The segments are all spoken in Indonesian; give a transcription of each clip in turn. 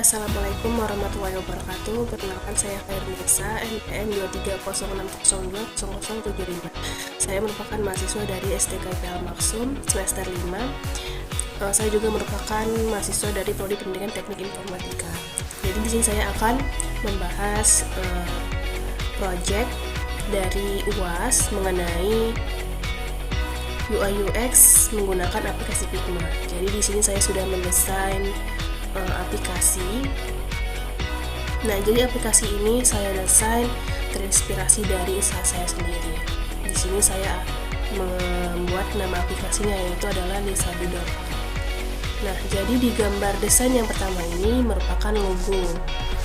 Assalamualaikum warahmatullahi wabarakatuh. Perkenalkan saya Fairnisa, NPM 230606075. Saya merupakan mahasiswa dari STKP Al-Maksum semester 5. Saya juga merupakan mahasiswa dari Prodi Pendidikan Teknik Informatika. Jadi di sini saya akan membahas project dari UAS mengenai UI UX menggunakan aplikasi Figma. Jadi di sini saya sudah mendesain aplikasi. Nah, jadi aplikasi ini saya desain terinspirasi dari usaha saya sendiri. Di sini saya membuat nama aplikasinya yaitu adalah Lisadu.com. Nah, jadi di gambar desain yang pertama ini merupakan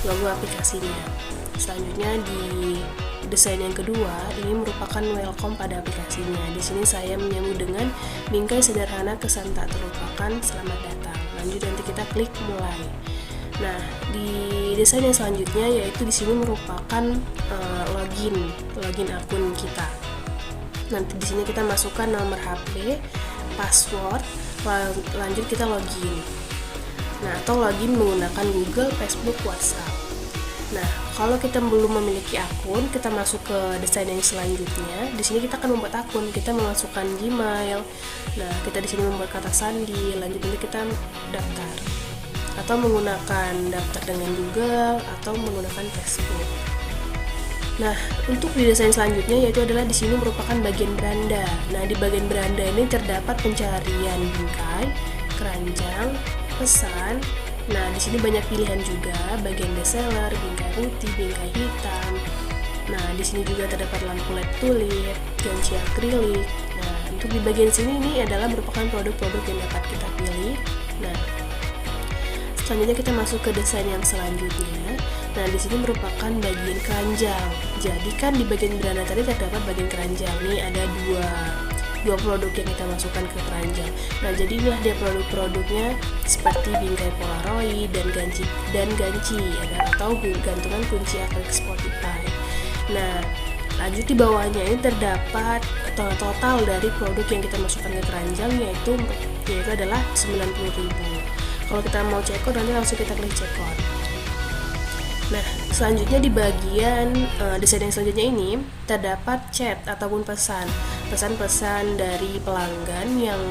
logo aplikasinya. Selanjutnya di desain yang kedua ini merupakan welcome pada aplikasinya. Di sini saya menyambut dengan bingkai sederhana kesan tak terlupakan, selamat datang. Lanjut, nanti kita klik mulai. Nah, di desain yang selanjutnya yaitu di sini merupakan login akun kita. Nanti di sini kita masukkan nomor HP, password, lanjut kita login. Nah, atau login menggunakan Google, Facebook, WhatsApp. Nah, kalau kita belum memiliki akun, kita masuk ke desain yang selanjutnya. Di sini kita akan membuat akun, kita memasukkan Gmail. Nah, kita di sini membuat kata sandi, lanjut nanti kita daftar. Atau menggunakan daftar dengan Google atau menggunakan Facebook. Nah, untuk di desain selanjutnya yaitu adalah di sini merupakan bagian beranda. Nah, di bagian beranda ini terdapat pencarian bingkai, keranjang, pesan. Nah, di sini banyak pilihan juga, bagian bestseller, bingkai putih, bingkai hitam. Nah, di sini juga terdapat lampu LED tulip, ganci akrilik. Nah, untuk di bagian sini ini adalah merupakan produk-produk yang dapat kita pilih. Nah, selanjutnya kita masuk ke desain yang selanjutnya. Nah, di sini merupakan bagian keranjang. Jadi kan di bagian beranda tadi terdapat bagian keranjang. Ini ada dua produk yang kita masukkan ke keranjang. Nah, jadi inilah dia produk-produknya seperti bingkai Polaroid dan ganci atau gantungan kunci akrilik Spotify. Nah, lanjut di bawahnya ini terdapat total dari produk yang kita masukkan ke keranjang yaitu adalah 90.000. Kalau kita mau check out nanti langsung kita klik check out. Nah, selanjutnya di bagian desain yang selanjutnya ini terdapat chat ataupun pesan-pesan dari pelanggan yang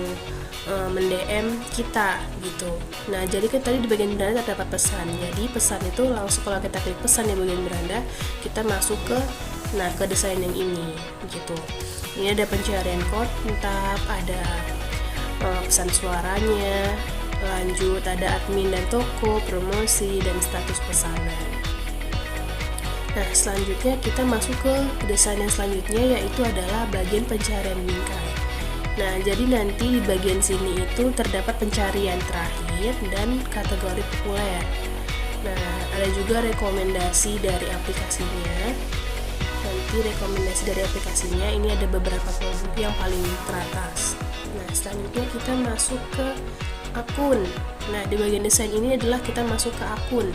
mend-DM kita gitu. Nah, jadi kan tadi di bagian beranda terdapat pesan. Jadi pesan itu langsung kalau kita klik pesan di bagian beranda, kita masuk ke desain yang ini gitu. Ini ada pencarian kontak, ada pesan suaranya, lanjut ada admin dan toko, promosi, dan status pesanan. Nah, selanjutnya kita masuk ke desain yang selanjutnya yaitu adalah bagian pencarian bingkai. Nah, jadi nanti di bagian sini itu terdapat pencarian terakhir dan kategori populer. Nah, ada juga rekomendasi dari aplikasinya. Nanti rekomendasi dari aplikasinya ini ada beberapa produk yang paling teratas. Nah, selanjutnya kita masuk ke akun. Nah, di bagian desain ini adalah kita masuk ke akun.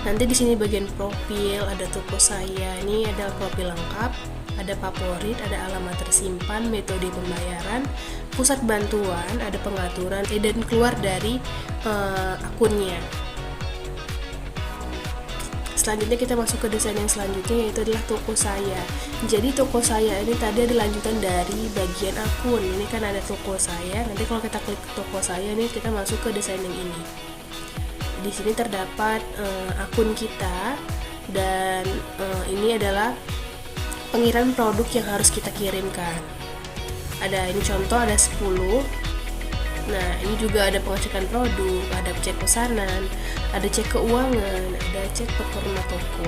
Nanti di sini bagian profil, ada toko saya, ini ada profil lengkap, ada favorit, ada alamat tersimpan, metode pembayaran, pusat bantuan, ada pengaturan, dan keluar dari akunnya. Selanjutnya kita masuk ke desain yang selanjutnya yaitu adalah toko saya. Jadi toko saya ini tadi ada lanjutan dari bagian akun. Ini kan ada toko saya. Nanti kalau kita klik toko saya nih kita masuk ke desain yang ini. Di sini terdapat akun kita dan ini adalah pengiriman produk yang harus kita kirimkan. Ada ini contoh ada 10. Nah, ini juga ada pengecekan produk, ada cek pesanan, ada cek keuangan, ada cek performa toko.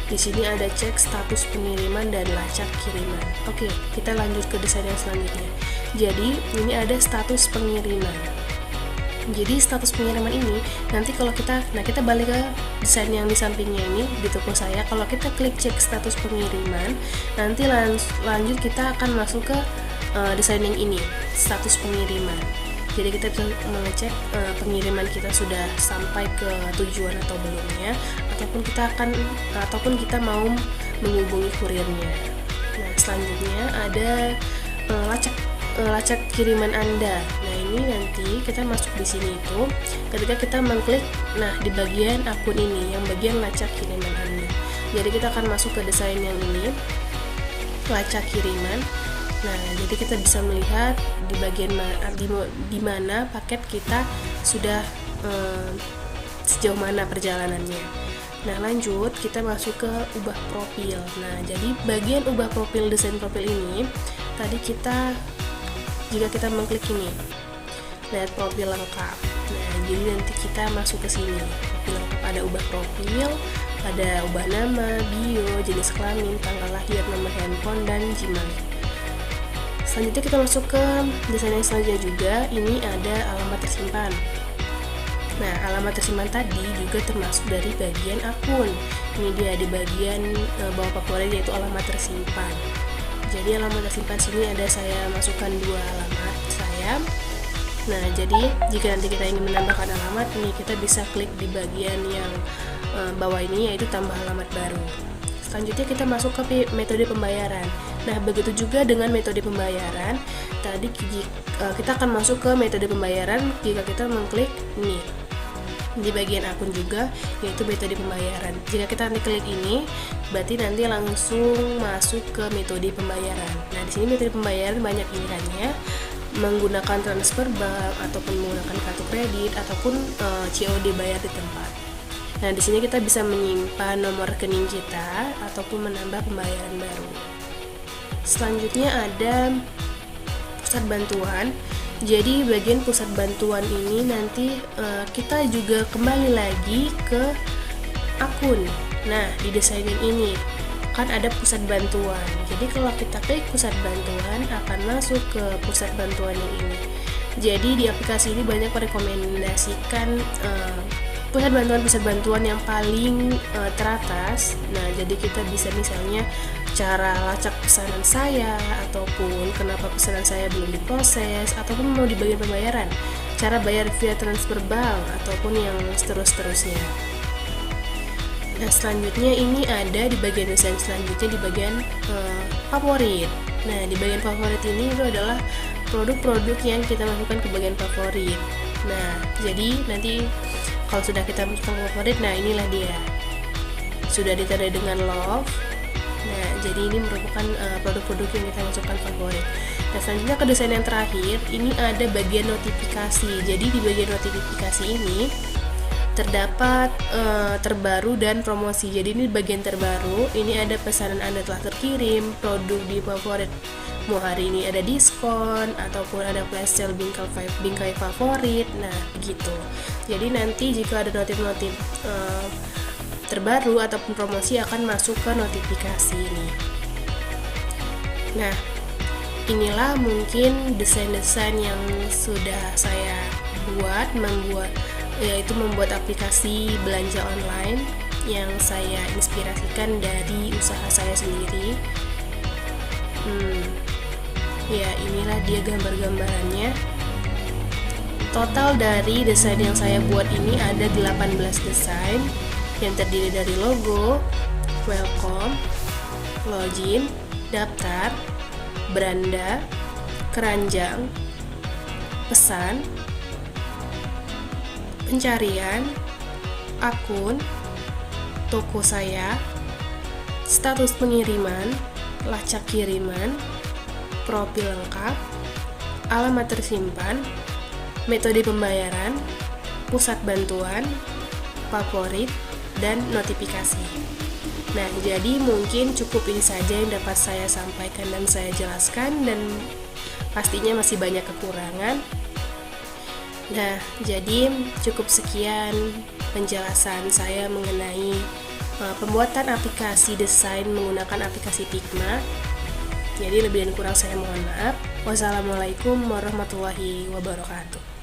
Di sini ada cek status pengiriman dan lacak kiriman. Oke, kita lanjut ke desain yang selanjutnya. Jadi, ini ada status pengiriman. Jadi status pengiriman ini nanti kalau kita balik ke desain yang di sampingnya ini di toko saya. Kalau kita klik cek status pengiriman, nanti lanjut kita akan masuk ke desain yang ini, status pengiriman. Jadi kita bisa mengecek pengiriman kita sudah sampai ke tujuan atau belumnya, ataupun kita mau menghubungi kurirnya. Nah, selanjutnya ada lacak lacak kiriman Anda. Nah, ini nanti kita masuk di sini itu ketika kita mengklik di bagian akun ini, yang bagian lacak kiriman Anda. Jadi kita akan masuk ke desain yang ini, lacak kiriman. Nah, jadi kita bisa melihat di bagian di mana paket kita sudah sejauh mana perjalanannya. Nah, lanjut kita masuk ke ubah profil. Nah, jadi bagian ubah profil, desain profil ini tadi jika kita mengklik ini, lihat profil lengkap. Nah, jadi nanti kita masuk ke sini. Profil lengkap, ada ubah profil, ada ubah nama, bio, jenis kelamin, tanggal lahir, nomor handphone, dan Gmail. Selanjutnya kita masuk ke desain yang selanjutnya juga. Ini ada alamat tersimpan. Nah, alamat tersimpan tadi juga termasuk dari bagian akun. Ini dia di bagian bawah favorit, yaitu alamat tersimpan. Jadi alamat tersimpan sini ada saya masukkan 2 alamat saya. Nah, jadi jika nanti kita ingin menambahkan alamat, ini kita bisa klik di bagian yang bawah ini, yaitu tambah alamat baru. Selanjutnya kita masuk ke metode pembayaran. Nah, begitu juga dengan metode pembayaran. Tadi kita akan masuk ke metode pembayaran jika kita mengklik ini di bagian akun juga, yaitu metode pembayaran. Jika kita nanti klik ini, berarti nanti langsung masuk ke metode pembayaran. Nah, di sini metode pembayaran banyak pilihannya, menggunakan transfer bank ataupun menggunakan kartu kredit ataupun COD bayar di tempat. Nah, di sini kita bisa menyimpan nomor rekening kita ataupun menambah pembayaran baru. Selanjutnya ada pusat bantuan. Jadi bagian pusat bantuan ini nanti kita juga kembali lagi ke akun. Nah, di desain ini kan ada pusat bantuan. Jadi kalau kita klik pusat bantuan akan masuk ke pusat bantuan yang ini. Jadi di aplikasi ini banyak merekomendasikan pusat bantuan yang paling teratas. Nah, jadi kita bisa misalnya cara lacak pesanan saya, ataupun kenapa pesanan saya belum diproses, ataupun mau di bagian pembayaran, cara bayar via transfer bank, ataupun yang seterusnya. Nah, selanjutnya ini ada di bagian desain selanjutnya di bagian favorit. Nah, di bagian favorit ini itu adalah produk-produk yang kita masukkan ke bagian favorit. Nah, jadi nanti kalau sudah kita masukkan ke favorit, nah inilah dia. Sudah ditandai dengan love. Nah, jadi ini merupakan produk-produk yang kita masukkan favorit. Nah, selanjutnya ke desain yang terakhir, ini ada bagian notifikasi. Jadi di bagian notifikasi ini terdapat terbaru dan promosi. Jadi ini bagian terbaru, ini ada pesanan Anda telah terkirim, produk di favorit. Mau hari ini ada diskon ataupun ada flash sale bingkai favorit. Nah, begitu. Jadi nanti jika ada notif-notif terbaru ataupun promosi akan masuk ke notifikasi ini. Nah, inilah mungkin desain-desain yang sudah saya yaitu membuat aplikasi belanja online yang saya inspirasikan dari usaha saya sendiri. Ya, inilah dia gambar-gambarannya. Total dari desain yang saya buat ini ada 18 desain yang terdiri dari logo, welcome, login, daftar, beranda, keranjang, pesan, pencarian, akun, toko saya, status pengiriman, lacak kiriman, profil lengkap, alamat tersimpan, metode pembayaran, pusat bantuan, favorit, dan notifikasi. Nah, jadi mungkin cukup ini saja yang dapat saya sampaikan dan saya jelaskan, dan pastinya masih banyak kekurangan. Nah, jadi cukup sekian penjelasan saya mengenai pembuatan aplikasi desain menggunakan aplikasi Figma. Jadi lebih dan kurang saya mohon maaf. Wassalamualaikum warahmatullahi wabarakatuh.